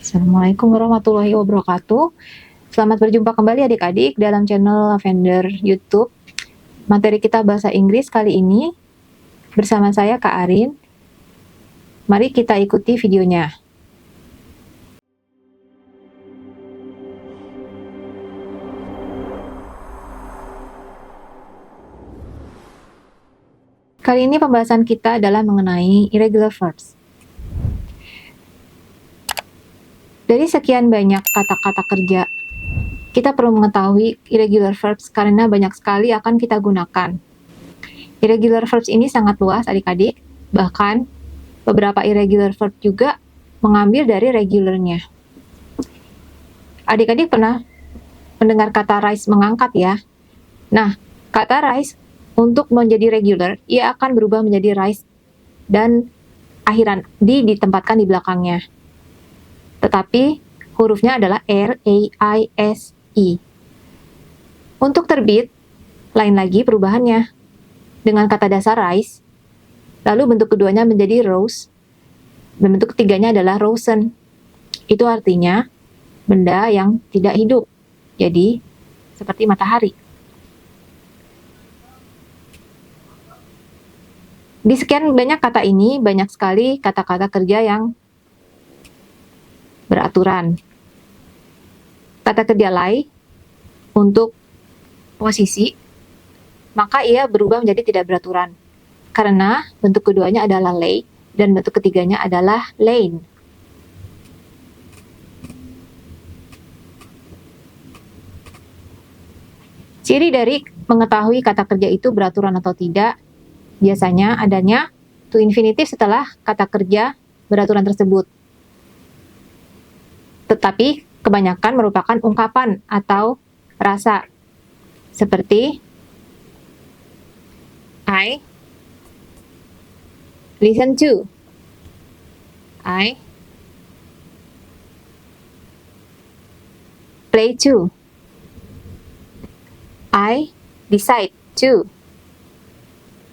Assalamualaikum warahmatullahi wabarakatuh. Selamat berjumpa kembali adik-adik dalam channel Lavender YouTube. Materi kita bahasa Inggris kali ini bersama saya Kak Arin. Mari kita ikuti videonya. Kali ini pembahasan kita adalah mengenai irregular verbs. Dari sekian banyak kata-kata kerja, kita perlu mengetahui irregular verbs karena banyak sekali akan kita gunakan. Irregular verbs ini sangat luas adik-adik, bahkan beberapa irregular verb juga mengambil dari regularnya. Adik-adik pernah mendengar kata rise mengangkat ya? Nah, kata rise untuk menjadi regular, ia akan berubah menjadi rise dan akhiran ditempatkan di belakangnya. Tetapi hurufnya adalah R-A-I-S-E. Untuk terbit, lain lagi perubahannya. Dengan kata dasar rise, lalu bentuk keduanya menjadi rose, dan bentuk ketiganya adalah rosen. Itu artinya benda yang tidak hidup. Jadi, seperti matahari. Di sekian banyak kata ini, banyak sekali kata-kata kerja yang beraturan. Kata kerja lay untuk posisi, maka ia berubah menjadi tidak beraturan. Karena bentuk keduanya adalah lay, dan bentuk ketiganya adalah lane. Ciri dari mengetahui kata kerja itu beraturan atau tidak, biasanya adanya to infinitive setelah kata kerja beraturan tersebut. Tetapi kebanyakan merupakan ungkapan atau rasa. Seperti I listen to, I play to, I decide to,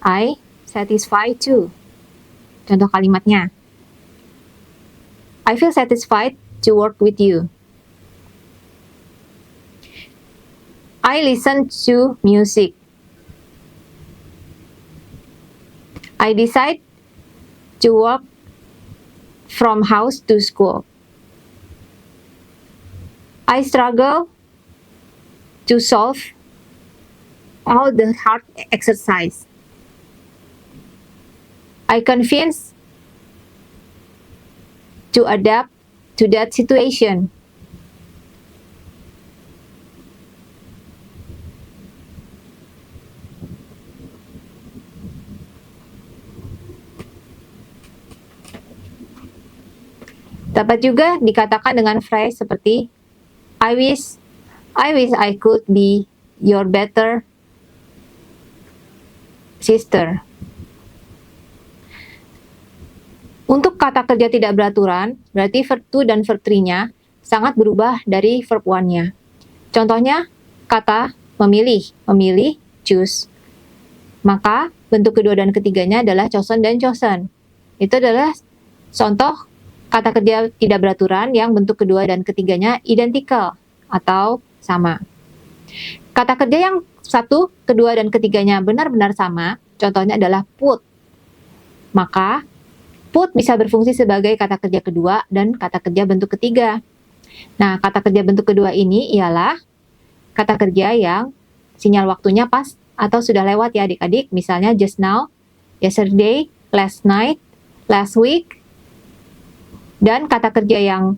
I satisfy to. Contoh kalimatnya, I feel satisfied to work with you. I listen to music. I decide to walk from house to school. I struggle to solve all the hard exercise. I convince to adapt to that situation. Dapat juga dikatakan dengan phrase seperti I wish I could be your better sister. Untuk kata kerja tidak beraturan, berarti verb to dan verb 3-nya sangat berubah dari verb 1-nya. Contohnya, kata memilih, choose. Maka, bentuk kedua dan ketiganya adalah chosen dan chosen. Itu adalah contoh kata kerja tidak beraturan yang bentuk kedua dan ketiganya identical atau sama. Kata kerja yang satu, kedua, dan ketiganya benar-benar sama, contohnya adalah put. Maka, put bisa berfungsi sebagai kata kerja kedua dan kata kerja bentuk ketiga. Nah, kata kerja bentuk kedua ini ialah kata kerja yang sinyal waktunya pas atau sudah lewat ya adik-adik. Misalnya just now, yesterday, last night, last week. Dan kata kerja yang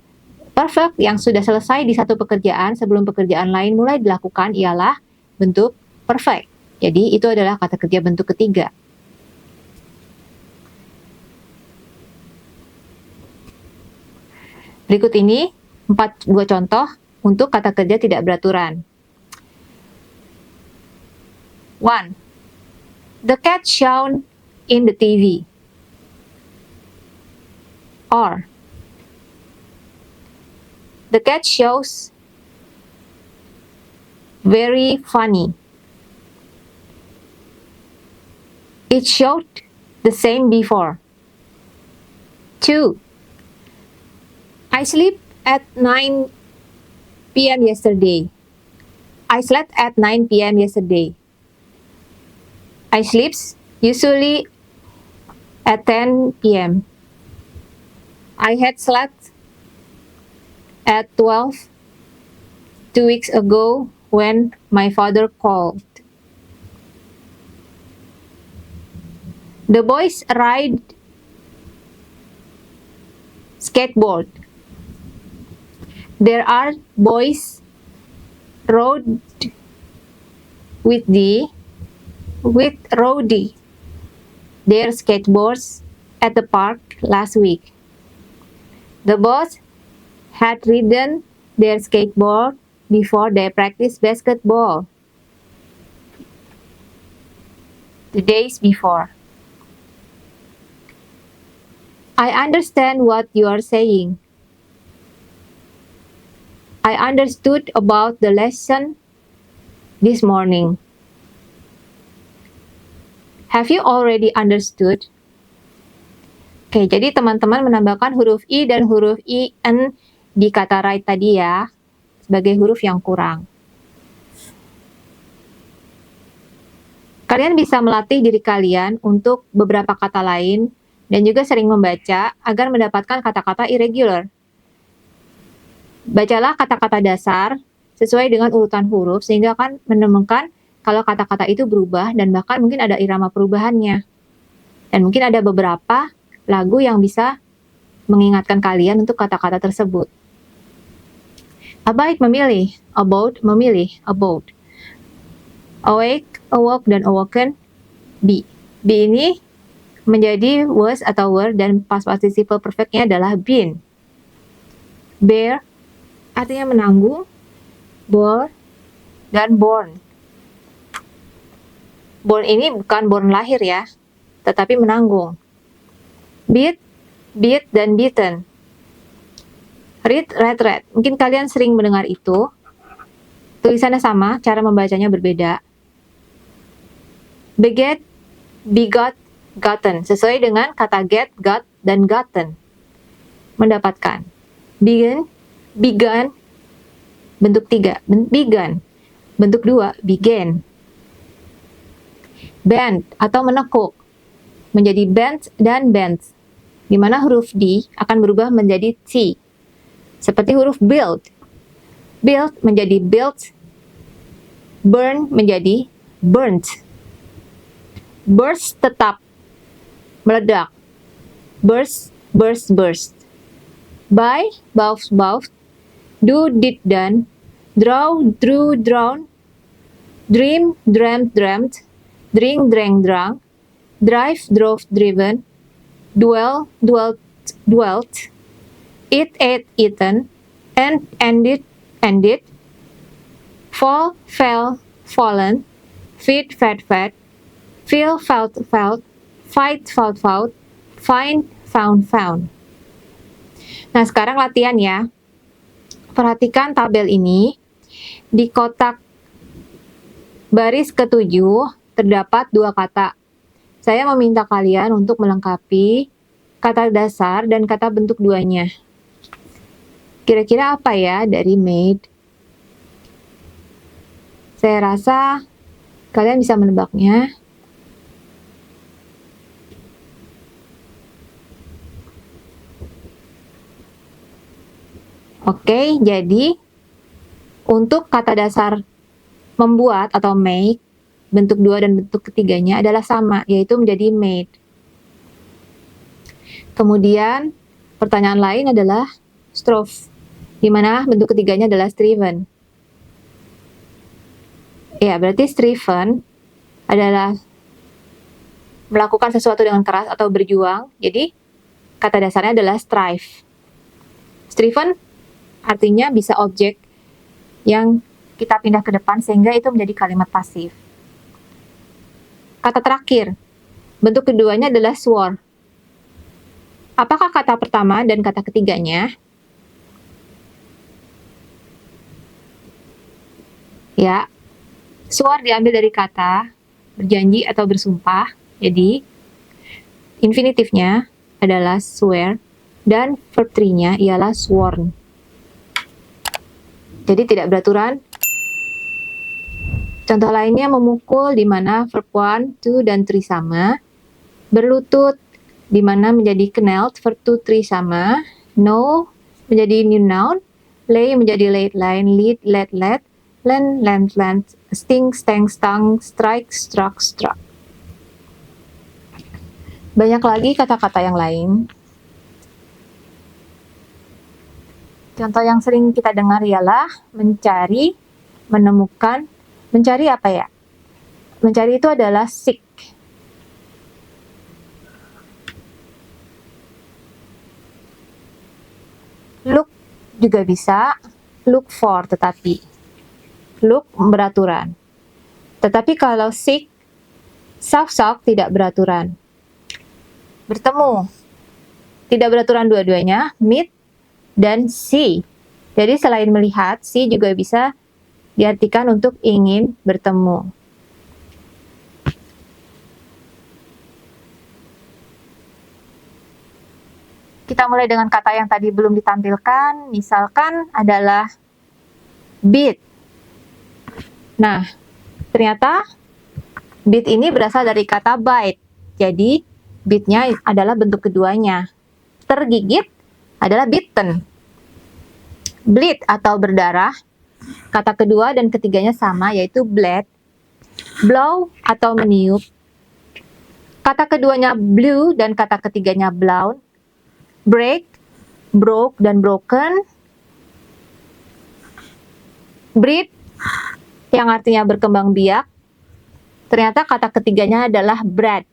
perfect yang sudah selesai di satu pekerjaan sebelum pekerjaan lain mulai dilakukan ialah bentuk perfect. Jadi itu adalah kata kerja bentuk ketiga. Berikut ini 4 buah contoh untuk kata kerja tidak beraturan. 1. The cat shown in the TV. Or, the cat shows very funny. It showed the same before. 2. I sleep at 9 p.m. yesterday. I slept at 9 p.m. yesterday. I sleeps usually at 10 p.m. I had slept at 12 2 weeks ago when my father called. The boys ride skateboard. There are boys rode with Rowdy their skateboards at the park last week. The boys had ridden their skateboard before they practiced basketball the days before. I understand what you are saying. I understood about the lesson this morning. Have you already understood? Oke, jadi teman-teman menambahkan huruf I dan huruf IN di kata right tadi ya, sebagai huruf yang kurang. Kalian bisa melatih diri kalian untuk beberapa kata lain dan juga sering membaca agar mendapatkan kata-kata irregular. Bacalah kata-kata dasar sesuai dengan urutan huruf sehingga akan menemukan kalau kata-kata itu berubah dan bahkan mungkin ada irama perubahannya. Dan mungkin ada beberapa lagu yang bisa mengingatkan kalian untuk kata-kata tersebut. Abide memilih, about memilih, about. Awake, awoke, dan awoken, be. Be ini menjadi was atau were dan past participle perfectnya adalah been. Bear artinya menanggung, bore, dan born. Born ini bukan born lahir ya, tetapi menanggung. Beat, beat, dan beaten. Read, read, read. Mungkin kalian sering mendengar itu. Tulisannya sama, cara membacanya berbeda. Beget, begot, gotten. Sesuai dengan kata get, got, dan gotten. Mendapatkan. Begin, began, bentuk 3. Began, bentuk 2. Began. Bend atau menekuk. Menjadi bent dan bends. Di mana huruf D akan berubah menjadi T. Seperti huruf build. Build menjadi built. Burn menjadi burnt. Burst tetap. Meledak. Burst, burst, burst. Buy, bought, bought. Do, did, done. Draw, drew, drawn. Dream, dreamt, dreamt. Drink, drank, drunk. Drive, drove, driven. Dwell, dwelt, dwelt. Eat, ate, eaten. End, ended, ended. Fall, fell, fallen. Feed, fed, fed. Feel, felt, felt. Fight, fought, fought. Find, found, found. Nah, sekarang latihan ya. Perhatikan tabel ini. Di kotak baris ke-7 terdapat 2 kata. Saya meminta kalian untuk melengkapi kata dasar dan kata bentuk 2-nya. Kira-kira apa ya dari made? Saya rasa kalian bisa menebaknya. Oke, jadi untuk kata dasar membuat atau make, bentuk 2 dan bentuk ketiganya adalah sama, yaitu menjadi made. Kemudian, pertanyaan lain adalah strove, di mana bentuk ketiganya adalah striven. Ya, berarti striven adalah melakukan sesuatu dengan keras atau berjuang, jadi kata dasarnya adalah strive. Striven artinya bisa objek yang kita pindah ke depan sehingga itu menjadi kalimat pasif. Kata terakhir, bentuk keduanya adalah swore. Apakah kata pertama dan kata ketiganya? Ya, swore diambil dari kata berjanji atau bersumpah. Jadi, infinitifnya adalah swear dan verb 3-nya ialah sworn. jadi tidak beraturan. Contoh lainnya memukul, di mana verb 1, 2, dan 3 sama. Berlutut, di mana menjadi knelt, verb 2, 3 sama. Know menjadi new noun. Lay menjadi laid, line, lead, led, led. Lend, lent, lent. Sting, stang, stung. Strike, struck, struck. Banyak lagi kata-kata yang lain. Contoh yang sering kita dengar ialah mencari, menemukan. Mencari apa ya? Mencari itu adalah seek. Look juga bisa, look for, tetapi look beraturan. Tetapi kalau seek, south tidak beraturan. Bertemu, tidak beraturan dua-duanya, meet dan see. Jadi selain melihat, see juga bisa diartikan untuk ingin bertemu. Kita mulai dengan kata yang tadi belum ditampilkan, misalkan adalah beat. Nah, ternyata beat ini berasal dari kata bite. Jadi, beatnya adalah bentuk keduanya. Tergigit adalah bitten. Bleed atau berdarah, kata kedua dan ketiganya sama, yaitu bled. Blow atau meniup, kata keduanya blew dan kata ketiganya blown. Break, broke, dan broken. Breed, yang artinya berkembang biak, ternyata kata ketiganya adalah bread.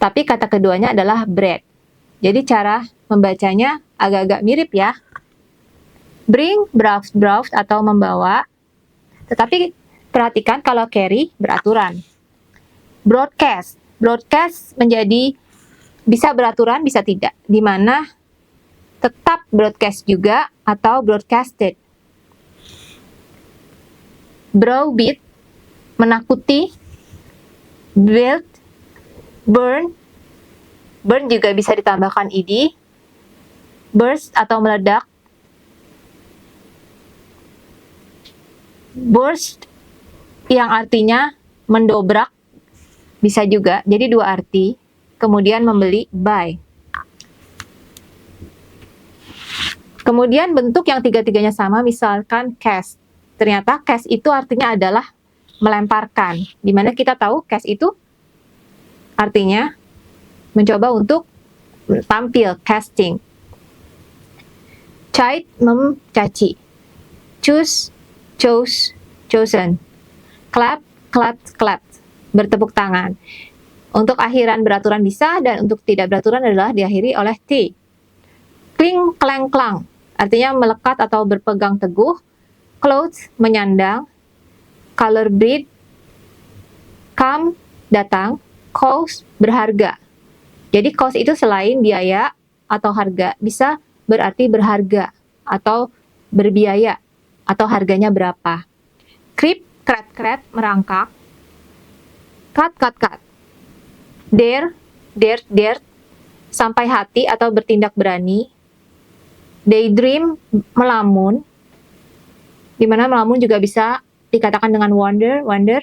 Tapi kata keduanya adalah bread. Jadi cara membacanya agak-agak mirip ya. Bring, brought atau membawa. Tetapi perhatikan kalau carry beraturan. Broadcast. Broadcast menjadi bisa beraturan, bisa tidak. Di mana tetap broadcast juga atau broadcasted. Browbeat, menakuti. Build, burn. Burn juga bisa ditambahkan ed. Burst atau meledak. Burst yang artinya mendobrak, bisa juga, jadi dua arti. Kemudian membeli, buy. Kemudian bentuk yang tiga-tiganya sama, misalkan cast. Ternyata cast itu artinya adalah melemparkan. Dimana kita tahu cast itu artinya mencoba untuk tampil, casting. Chide, mencaci. Choose, chose, chosen. Clap, clapped, clapped. Bertepuk tangan. Untuk akhiran beraturan bisa, dan untuk tidak beraturan adalah diakhiri oleh T. Kling, klang, klang. Artinya melekat atau berpegang teguh. Clothes, menyandang. Color breed. Come, datang. Cost, berharga. Jadi cost itu selain biaya atau harga, bisa berarti berharga atau berbiaya atau harganya berapa. Creep, kret, merangkak. Cut, cut. Dare, dared, sampai hati atau bertindak berani. Daydream, melamun. Dimana melamun juga bisa dikatakan dengan wonder.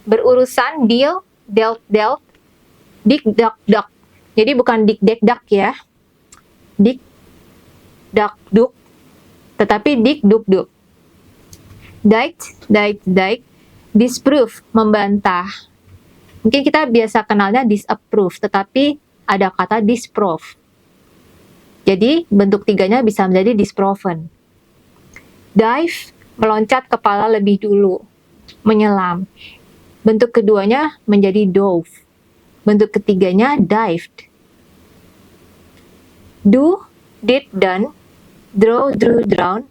Berurusan, deal, dealt. Dik, dak. Jadi bukan dik, dek, dak ya. Dik, dak, duk. Tetapi dik, duk, duk. Dike. Disprove, membantah. Mungkin kita biasa kenalnya disapprove, tetapi ada kata disprove. Jadi bentuk tiganya bisa menjadi disproven. Dive, meloncat kepala lebih dulu. Menyelam. Bentuk keduanya menjadi dove. Bentuk ketiganya dived. Do, did, done. Draw, drew, drown.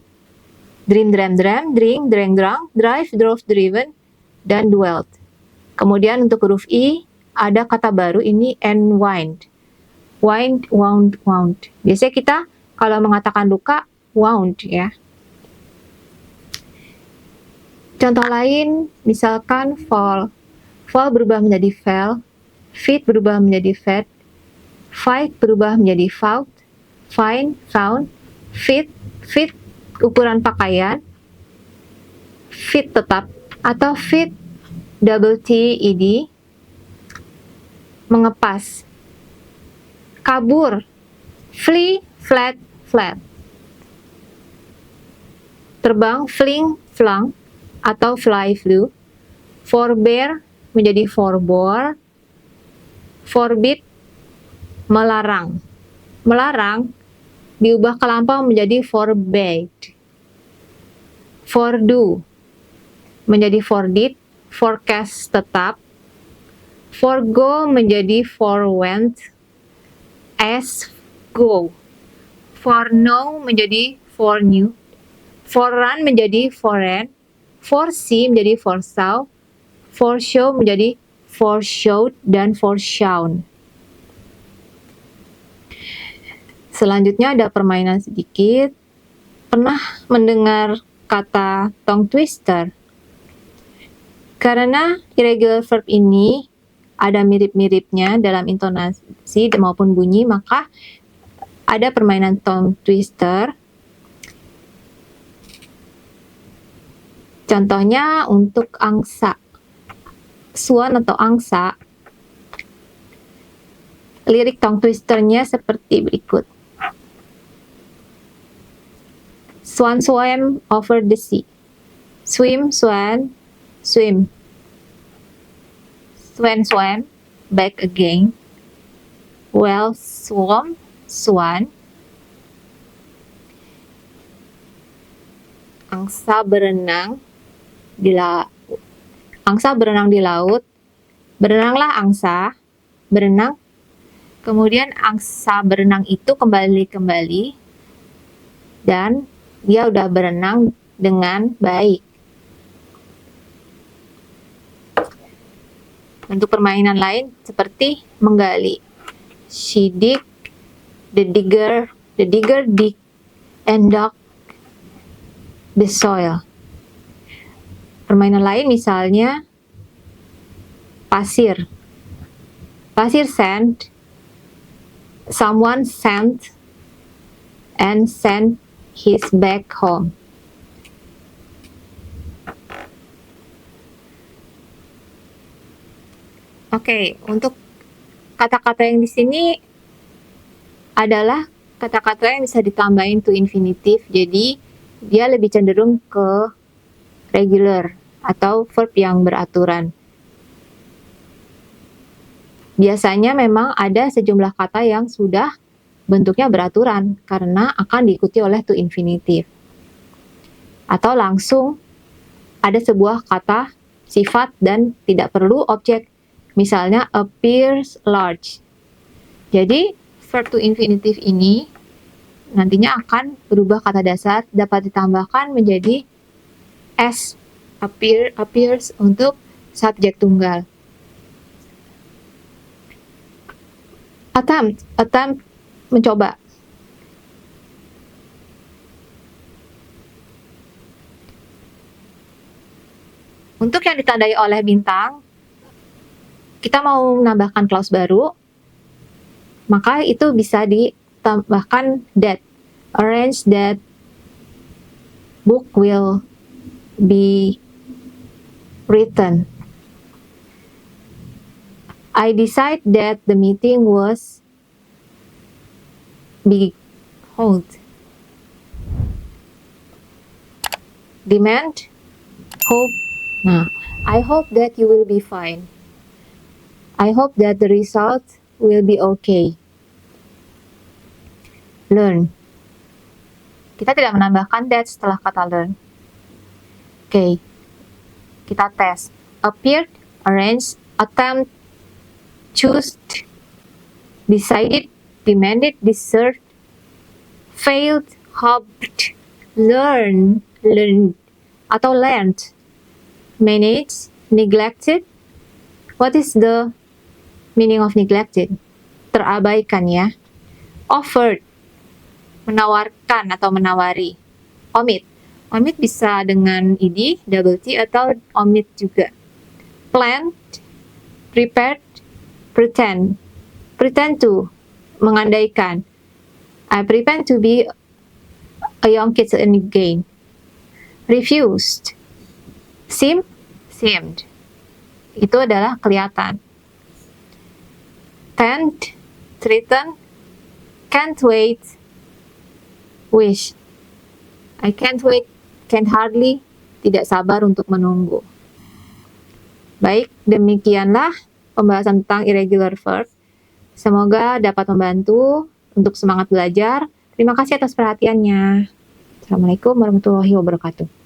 Dream, drink, drunk. Drive, drove, driven. Dan dwelt. Kemudian untuk huruf I, ada kata baru ini enwind. Wind, wound. Biasanya kita kalau mengatakan luka, wound ya. Contoh lain, misalkan fall. Fall berubah menjadi fell. Feed berubah menjadi fed. Fight berubah menjadi fought. Find, found. Fit, ukuran pakaian, fit tetap atau fit double T ed, mengepas, kabur, flee, flat, flat, terbang, fling, flung atau fly, flew, forbear menjadi forbore, forbid, melarang, melarang diubah ke lampau menjadi forbade, fordo menjadi fordid, forecast tetap, forgo menjadi forwent, as go, forknow menjadi foreknew, forrun menjadi foreran, foresee menjadi foresaw, foreshow menjadi foreshowed dan foreshown. Selanjutnya ada permainan sedikit. Pernah mendengar kata tongue twister? Karena irregular verb ini ada mirip-miripnya dalam intonasi maupun bunyi, maka ada permainan tongue twister. Contohnya untuk angsa, swan atau angsa, lirik tongue twisternya seperti berikut. Swan swam over the sea. Swim, swan, swim. Swan swam back again. Whale swam, swan. Angsa berenang di laut. Angsa berenang di laut. Berenanglah angsa, berenang. Kemudian angsa berenang itu kembali dan dia udah berenang dengan baik. Untuk permainan lain seperti menggali. She dig, the digger dig and dug the soil. Permainan lain misalnya pasir. Pasir sand, someone sent and sent his back home. Oke, untuk kata-kata yang di sini adalah kata-kata yang bisa ditambahin to infinitive, jadi dia lebih cenderung ke regular atau verb yang beraturan. Biasanya memang ada sejumlah kata yang sudah bentuknya beraturan karena akan diikuti oleh to infinitive. Atau langsung ada sebuah kata sifat dan tidak perlu objek. Misalnya appears large. Jadi verb to infinitive ini nantinya akan berubah kata dasar, dapat ditambahkan menjadi s, appears untuk subjek tunggal. Attempt mencoba. Untuk yang ditandai oleh bintang, kita mau menambahkan clause baru, maka itu bisa ditambahkan that. Arrange that book will be written. I decide that the meeting was be held. Demand, hope. Nah, I hope that you will be fine. I hope that the result will be okay. Learn. Kita tidak menambahkan that setelah kata learn. Oke. Kita tes. Appeared, arranged, attempt, choose, decided, demanded, deserved, failed, hoped, learned atau learned, managed, neglected. What is the meaning of neglected? Terabaikan ya. Offered, menawarkan atau menawari. Omit. Omit bisa dengan ed, double T, atau omit juga. Planned, prepared, pretend. Pretend to, mengandaikan. I pretend to be A young kid's a new game. Refused. Seemed. Itu adalah kelihatan. Tend, threaten, can't wait, wish. I can't wait, can't hardly, tidak sabar untuk menunggu. Baik, demikianlah pembahasan tentang irregular verb. Semoga dapat membantu untuk semangat belajar. Terima kasih atas perhatiannya. Assalamualaikum warahmatullahi wabarakatuh.